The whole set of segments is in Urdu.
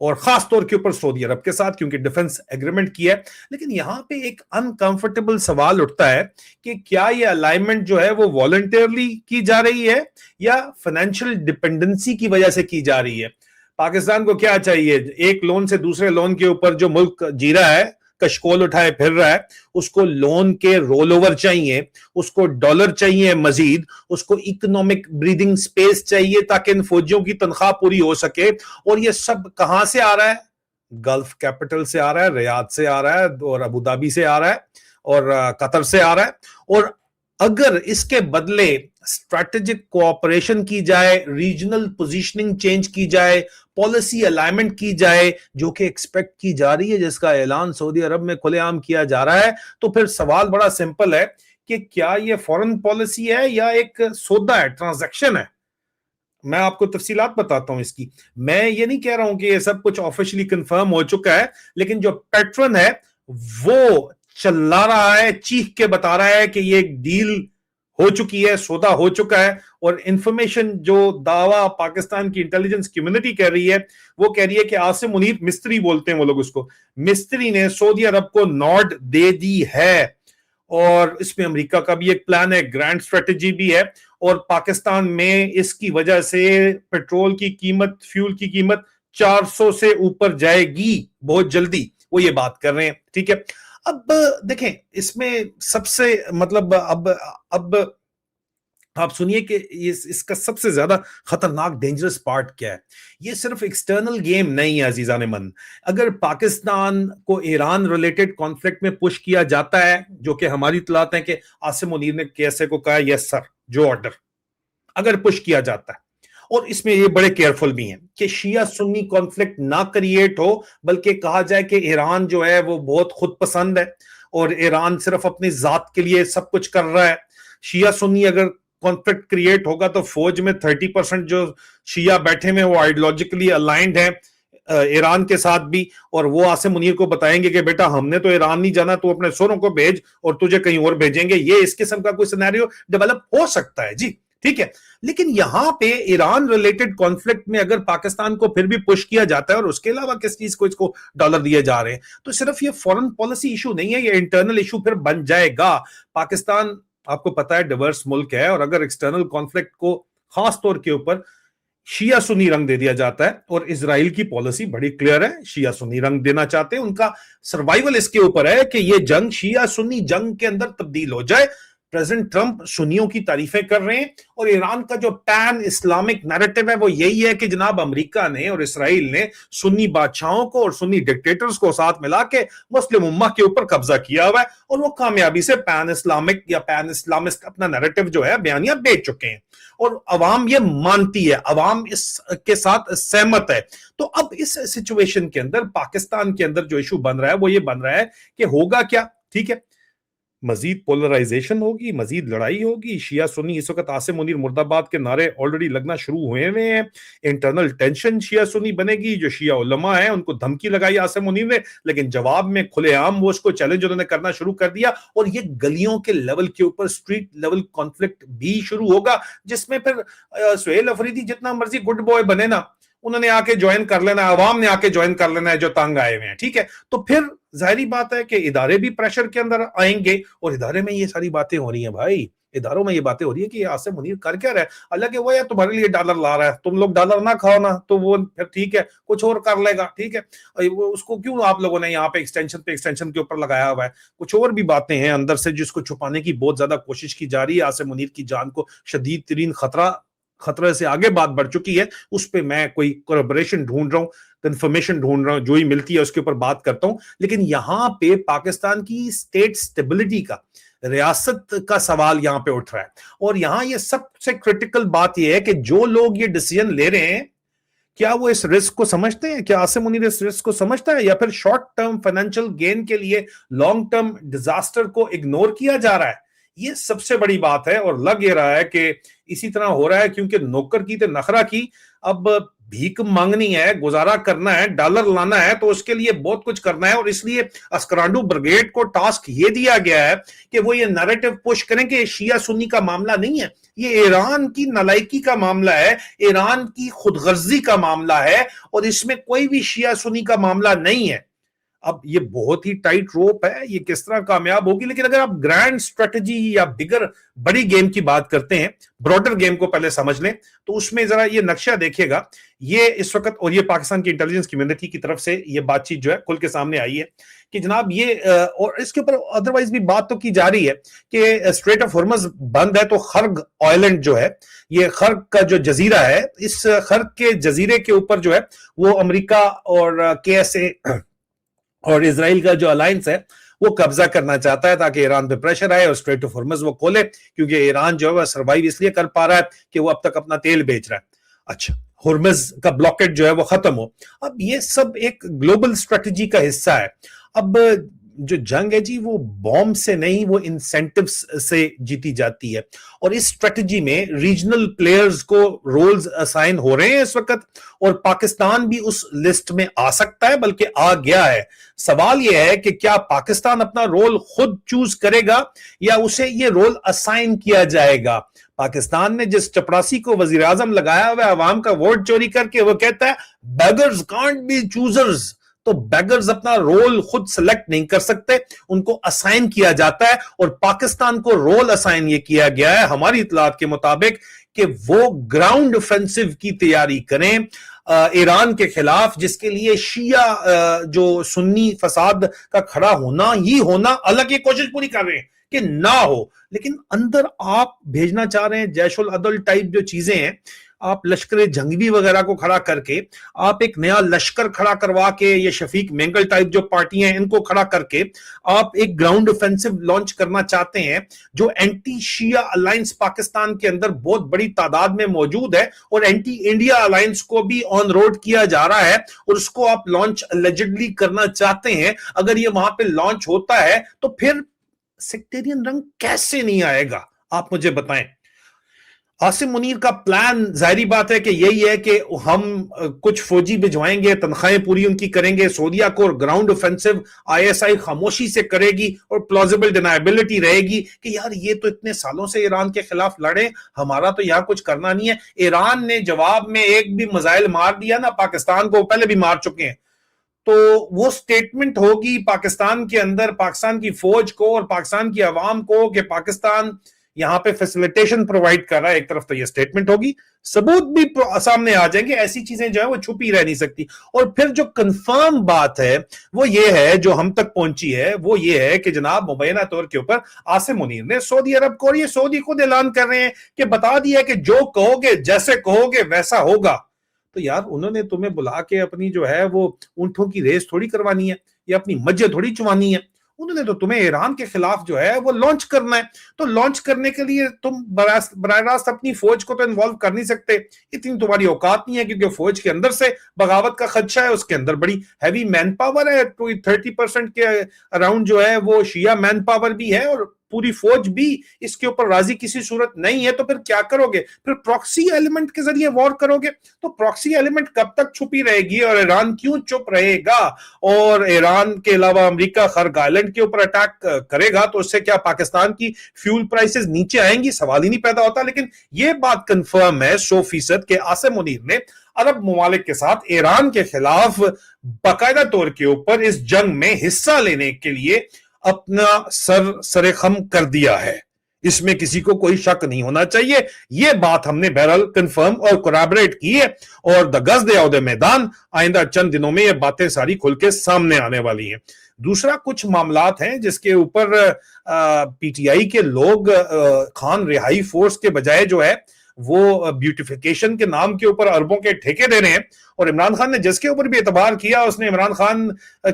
اور خاص طور کے اوپر سعودی عرب کے ساتھ کیونکہ ڈیفنس ایگریمنٹ کیا ہے. لیکن یہاں پہ ایک انکمفرٹیبل سوال اٹھتا ہے کہ کیا یہ الائنمنٹ جو ہے وہ والنٹیرلی کی جا رہی ہے یا فائنینشیل ڈپینڈنسی کی وجہ سے کی جا رہی ہے. پاکستان کو کیا چاہیے؟ ایک لون سے دوسرے لون کے اوپر جو ملک جی رہا ہے، کشکول اٹھائے پھر رہا ہے، اس کو لون کے رول اوور چاہیے، اس کو ڈالر چاہیے مزید، اس کو اکنامک بریدنگ سپیس چاہیے تاکہ ان فوجیوں کی تنخواہ پوری ہو سکے. اور یہ سب کہاں سے آ رہا ہے؟ گلف کیپٹل سے آ رہا ہے، ریاض سے آ رہا ہے، اور ابو دھابی سے آ رہا ہے، اور قطر سے آ رہا ہے. اور اگر اس کے بدلے اسٹریٹجک کوآپریشن کی جائے، ریجنل پوزیشننگ چینج کی جائے، پالیسی الائنمنٹ کی جائے جو کہ ایکسپیکٹ کی جا رہی ہے، جس کا اعلان سعودی عرب میں کھلے عام کیا جا رہا ہے، تو پھر سوال بڑا سمپل ہے کہ کیا یہ فورن پالیسی ہے یا ایک سودا ہے، ٹرانزیکشن ہے؟ میں آپ کو تفصیلات بتاتا ہوں اس کی. میں یہ نہیں کہہ رہا ہوں کہ یہ سب کچھ آفیشلی کنفرم ہو چکا ہے، لیکن جو پیٹرن ہے وہ چلا رہا ہے، چیخ کے بتا رہا ہے کہ یہ ایک ڈیل ہو چکی ہے، سودا ہو چکا ہے. اور انفارمیشن جو دعویٰ پاکستان کی انٹیلیجنس کمیونٹی کہہ رہی ہے، وہ کہہ رہی ہے کہ عاصم منیر مستری بولتے ہیں وہ لوگ اس کو، مستری نے سعودی عرب کو نوڈ دے دی ہے. اور اس میں امریکہ کا بھی ایک پلان ہے، گرینڈ اسٹریٹجی بھی ہے. اور پاکستان میں اس کی وجہ سے پیٹرول کی قیمت، فیول کی قیمت 400 سے اوپر جائے گی بہت جلدی، وہ یہ بات کر رہے ہیں. ٹھیک ہے، اب دیکھیں اس میں سب سے مطلب اب آپ سنیے کہ اس کا سب سے زیادہ خطرناک ڈینجرس پارٹ کیا ہے. یہ صرف ایکسٹرنل گیم نہیں ہے عزیزان من. اگر پاکستان کو ایران ریلیٹڈ کانفلکٹ میں پش کیا جاتا ہے، جو کہ ہماری اطلاعات ہیں کہ عاصم منیر نے کیسے کو کہا یس سر جو آرڈر، اگر پش کیا جاتا ہے، اور اس میں یہ بڑے کیئرفل بھی ہیں کہ شیعہ سنی کانفلکٹ نہ کریٹ ہو، بلکہ کہا جائے کہ ایران جو ہے وہ بہت خود پسند ہے اور ایران صرف اپنی ذات کے لیے سب کچھ کر رہا ہے. شیعہ سنی اگر کانفلکٹ کریٹ ہوگا تو فوج میں 30% جو شیعہ بیٹھے میں وہ آئیڈیولوجیکلی الائنڈ ہیں ایران کے ساتھ بھی، اور وہ عاصم منیر کو بتائیں گے کہ بیٹا ہم نے تو ایران نہیں جانا، تو اپنے سوروں کو بھیج اور تجھے کہیں اور بھیجیں گے. یہ اس قسم کا کوئی سینیریو ڈیولپ ہو سکتا ہے جی. ٹھیک ہے، لیکن یہاں پہ ایران ریلیٹڈ کانفلکٹ میں اگر پاکستان کو پھر بھی پش کیا جاتا ہے، اور اس کے علاوہ کس چیز کو اس کو ڈالر دیے جا رہے ہیں، تو صرف یہ فورن پالیسی ایشو نہیں ہے، یہ انٹرنل ایشو پھر بن جائے گا. پاکستان آپ کو پتا ہے ڈیورس ملک ہے، اور اگر ایکسٹرنل کانفلکٹ کو خاص طور کے اوپر شیعہ سنی رنگ دے دیا جاتا ہے، اور اسرائیل کی پالیسی بڑی کلیئر ہے، شیعہ سنی رنگ دینا چاہتے ہیں، ان کا سروائیول اس کے اوپر ہے کہ یہ جنگ شیعہ سنی جنگ کے اندر تبدیل ہو جائے. پریزیڈنٹ ٹرمپ سنیوں کی تعریفیں کر رہے ہیں، اور ایران کا جو پین اسلامک نیریٹو ہے وہ یہی ہے کہ جناب امریکہ نے اور اسرائیل نے سنی بادشاہوں کو اور سنی ڈکٹیٹرز کو ساتھ ملا کے مسلم امہ کے اوپر قبضہ کیا ہوا ہے، اور وہ کامیابی سے پین اسلامک یا پین اسلامسٹ اپنا نیریٹو جو ہے بیانیہ بیچ چکے ہیں، اور عوام یہ مانتی ہے، عوام اس کے ساتھ سہمت ہے. تو اب اس سچویشن کے اندر پاکستان کے اندر جو ایشو بن رہا ہے وہ یہ بن رہا ہے کہ ہوگا کیا. ٹھیک ہے، مزید پولرائزیشن ہوگی، مزید لڑائی ہوگی. شیعہ سنی اس وقت عاصم منیر مرد آباد کے نعرے آلریڈی لگنا شروع ہوئے ہیں. انٹرنل ٹینشن شیعہ سنی بنے گی. جو شیعہ علماء ہیں ان کو دھمکی لگائی عاصم منیر نے، لیکن جواب میں کھلے عام وہ اس کو چیلنج انہوں نے کرنا شروع کر دیا، اور یہ گلیوں کے لیول کے اوپر اسٹریٹ لیول کانفلکٹ بھی شروع ہوگا، جس میں پھر سہیل افریدی جتنا مرضی گڈ بوائے بنے نا، انہوں نے آ کے جوائن کر لینا ہے، عوام نے آ کے جوائن کر لینا ہے جو تنگ آئے ہوئے ہیں. ٹھیک ہے، تو پھر ظاہری بات ہے کہ ادارے بھی پریشر کے اندر آئیں گے، اور ادارے میں یہ ساری باتیں ہو رہی ہیں بھائی، اداروں میں یہ باتیں ہو رہی ہے کہ یہ عاصم منیر کر کیا رہا ہے. اللہ کہ وہ یا تمہارے لیے ڈالر لا رہا ہے، تم لوگ ڈالر نہ کھاؤ نا تو وہ پھر ٹھیک ہے کچھ اور کر لے گا. ٹھیک ہے، اس کو کیوں آپ لوگوں نے یہاں پہ ایکسٹینشن کے اوپر لگایا ہوا ہے؟ کچھ اور بھی باتیں ہیں اندر سے جس کو چھپانے کی بہت زیادہ کوشش کی جا رہی ہے. عاصم منیر کی جان کو شدید ترین خطرے سے آگے بات بڑھ چکی ہے. اس پہ میں کوئی کوریبوریشن ڈھونڈ رہا ہوں، کنفرمیشن ڈھونڈ رہا ہوں، جو ہی ملتی ہے اس کے اوپر بات کرتا ہوں. لیکن یہاں پہ پاکستان کی اسٹیٹ سٹیبلٹی کا، ریاست کا سوال یہاں پہ اٹھ رہا ہے. اور یہاں یہ سب سے کرٹیکل بات یہ ہے کہ جو لوگ یہ ڈیسیژن لے رہے ہیں، کیا وہ اس رسک کو سمجھتے ہیں؟ کیا عاصم منیر اس رسک کو سمجھتا ہے، یا پھر شارٹ ٹرم فائنینشیل گین کے لیے لانگ ٹرم ڈیزاسٹر کو اگنور کیا جا رہا ہے؟ یہ سب سے بڑی بات ہے. اور لگ یہ رہا ہے کہ اسی طرح ہو رہا ہے، کیونکہ نوکر کی تے نخرہ کی، اب بھیک مانگنی ہے، گزارا کرنا ہے، ڈالر لانا ہے، تو اس کے لیے بہت کچھ کرنا ہے. اور اس لیے اسکرانڈو بریگیڈ کو ٹاسک یہ دیا گیا ہے کہ وہ یہ نیریٹو پش کریں کہ شیعہ سنی کا معاملہ نہیں ہے، یہ ایران کی نالائکی کا معاملہ ہے, ایران کی خود غرضی کا معاملہ ہے, اور اس میں کوئی بھی شیعہ سنی کا معاملہ نہیں ہے. اب یہ بہت ہی ٹائٹ روپ ہے, یہ کس طرح کامیاب ہوگی. لیکن اگر آپ گرینڈ اسٹریٹجی یا بڑی گیم کی بات کرتے ہیں, براڈر گیم کو پہلے سمجھ لیں, تو اس میں ذرا یہ نقشہ دیکھیے گا. یہ اس وقت, اور یہ پاکستان کی انٹیلیجنس کمیونٹی کی طرف سے یہ بات چیت جو ہے کھل کے سامنے آئی ہے کہ جناب یہ, اور اس کے اوپر ادروائز بھی بات تو کی جا رہی ہے کہ اسٹریٹ آف ہرمز بند ہے, تو خرگ آئلینڈ جو ہے, یہ خرگ کا جو جزیرہ ہے, اس خرگ کے جزیرے کے اوپر جو ہے وہ امریکہ اور KSA اور اسرائیل کا جو الائنس ہے وہ قبضہ کرنا چاہتا ہے تاکہ ایران پہ پریشر آئے اور اسٹریٹ آف ہرمز وہ کھولے, کیونکہ ایران جو ہے وہ سروائیو اس لیے کر پا رہا ہے کہ وہ اب تک اپنا تیل بیچ رہا ہے. اچھا, ہرمز کا بلاکیٹ جو ہے وہ ختم ہو. اب یہ سب ایک گلوبل اسٹریٹجی کا حصہ ہے. اب جو جنگ ہے جی وہ بومب سے نہیں, وہ انسینٹیوز سے جیتی جاتی ہے, اور اس اسٹریٹجی میں ریجنل پلیئرز کو رولز اسائن ہو رہے ہیں اس وقت, اور پاکستان بھی اس لسٹ میں آ سکتا ہے, بلکہ آ گیا ہے. سوال یہ ہے کہ کیا پاکستان اپنا رول خود چوز کرے گا یا اسے یہ رول اسائن کیا جائے گا. پاکستان نے جس چپڑاسی کو وزیر اعظم لگایا ہوا عوام کا ووٹ چوری کر کے, وہ کہتا ہے بیگرز کانٹ بی چوزرز, تو بیگرز اپنا رول خود سلیکٹ نہیں کر سکتے, ان کو اسائن کیا جاتا ہے, اور پاکستان کو رول اسائن یہ کیا گیا ہے ہماری اطلاعات کے مطابق کہ وہ گراؤنڈ اوفینسو کی تیاری کریں ایران کے خلاف, جس کے لیے شیعہ جو سنی فساد کا کھڑا ہونا ہی ہونا, الگ یہ کوشش پوری کر رہے ہیں کہ نہ ہو, لیکن اندر آپ بھیجنا چاہ رہے ہیں جیش العدل ٹائپ جو چیزیں ہیں, آپ لشکر جنگوی وغیرہ کو کھڑا کر کے, آپ ایک نیا لشکر کھڑا کروا کے, یہ شفیق مینگل ٹائپ جو پارٹیاں ہیں ان کو کھڑا کر کے آپ ایک گراؤنڈ اوفینسو لانچ کرنا چاہتے ہیں, جو اینٹی شیعہ الائنس پاکستان کے اندر بہت بڑی تعداد میں موجود ہے, اور اینٹی انڈیا الائنس کو بھی آن روڈ کیا جا رہا ہے, اور اس کو آپ لانچ اللیجڈلی کرنا چاہتے ہیں. اگر یہ وہاں پہ لانچ ہوتا ہے تو پھر سیکٹیرین رنگ کیسے نہیں آئے گا, آپ مجھے بتائیں. عاصم منیر کا پلان ظاہری بات ہے کہ یہی ہے کہ ہم کچھ فوجی بھجوائیں گے, تنخواہیں پوری ان کی کریں گے, سعودیہ کو گراؤنڈ اوفینسو ISI خاموشی سے کرے گی, اور پلازیبل ڈینائبلٹی رہے گی کہ یار یہ تو اتنے سالوں سے ایران کے خلاف لڑے, ہمارا تو یہاں کچھ کرنا نہیں ہے. ایران نے جواب میں ایک بھی میزائل مار دیا نا پاکستان کو, پہلے بھی مار چکے ہیں, تو وہ سٹیٹمنٹ ہوگی پاکستان کے اندر, پاکستان کی فوج کو اور پاکستان کی عوام کو کہ پاکستان یہاں پہ فیسیلیٹیشن پرووائڈ کر رہا ہے. ایک طرف تو یہ سٹیٹمنٹ ہوگی, ثبوت بھی سامنے آ جائیں گے, ایسی چیزیں جو ہیں وہ چھپی رہ نہیں سکتی. اور پھر جو کنفرم بات ہے وہ یہ ہے, جو ہم تک پہنچی ہے وہ یہ ہے کہ جناب مبینہ طور کے اوپر عاصم منیر نے سعودی عرب کو, اور یہ سعودی خود اعلان کر رہے ہیں کہ بتا دیا کہ جو کہو گے جیسے کہو گے ویسا ہوگا. تو یار انہوں نے تمہیں بلا کے اپنی جو ہے وہ اونٹوں کی ریس تھوڑی کروانی ہے, یا اپنی مجھے تھوڑی چوانی ہے, انہوں نے تو تمہیں ایران کے خلاف جو ہے وہ لانچ کرنا ہے. تو لانچ کرنے کے لیے تم براہ راست اپنی فوج کو تو انوالو کر نہیں سکتے, اتنی تمہاری اوقات نہیں ہے, کیونکہ فوج کے اندر سے بغاوت کا خدشہ ہے, اس کے اندر بڑی ہیوی مین پاور ہے, 30% کے اراؤنڈ جو ہے وہ شیعہ مین پاور بھی ہے, اور پوری فوج بھی اس کے اوپر راضی کسی صورت نہیں ہے. تو پھر کیا کرو گے, پھر پراکسی ایلیمنٹ کے ذریعے وار کرو گے. تو پراکسی ایلیمنٹ کب تک چھپی رہے گی, اور ایران کیوں چپ رہے گا, اور ایران کے علاوہ امریکہ خرگ آئلینڈ کے اوپر اٹیک کرے گا تو اس سے کیا پاکستان کی فیول پرائسز نیچے آئیں گی, سوال ہی نہیں پیدا ہوتا. لیکن یہ بات کنفرم ہے 100% کہ عاصم منیر نے عرب ممالک کے ساتھ ایران کے خلاف باقاعدہ طور کے اوپر اس جنگ میں حصہ لینے کے لیے اپنا سر خم کر دیا ہے. اس میں کسی کو کوئی شک نہیں ہونا چاہیے. یہ بات ہم نے بہرحال کنفرم اور کوریبوریٹ کی ہے, اور دگز دے عہدے میدان آئندہ چند دنوں میں یہ باتیں ساری کھل کے سامنے آنے والی ہیں. دوسرا کچھ معاملات ہیں جس کے اوپر PTI کے لوگ خان رہائی فورس کے بجائے جو ہے وہ بیوٹیفیکیشن کے نام کے اوپر اربوں کے ٹھیکے دے رہے ہیں, اور عمران خان نے جس کے اوپر بھی اعتبار کیا اس نے عمران خان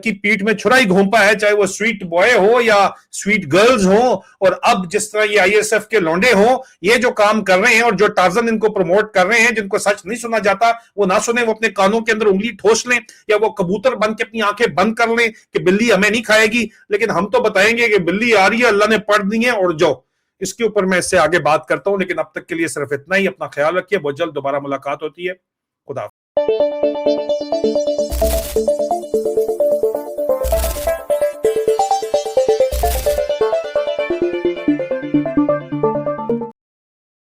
کی پیٹ میں چھرا ہی گھونپا ہے, چاہے وہ سویٹ بوائے ہو یا سویٹ گرلز ہوں. اور اب جس طرح یہ ISF کے لونڈے ہوں, یہ جو کام کر رہے ہیں اور جو ٹارزن ان کو پروموٹ کر رہے ہیں, جن کو سچ نہیں سنا جاتا وہ نہ سنیں, وہ اپنے کانوں کے اندر انگلی ٹھوس لیں, یا وہ کبوتر بن کے اپنی آنکھیں بند کر لیں کہ بلی ہمیں نہیں کھائے گی, لیکن ہم تو بتائیں گے کہ بلی آ رہی ہے, اللہ نے پڑھ دی ہے, اور جو اس کے اوپر میں اس سے آگے بات کرتا ہوں. لیکن اب تک کے لیے صرف اتنا ہی. اپنا خیال رکھیے, بہت جلد دوبارہ ملاقات ہوتی ہے. خدا حافظ.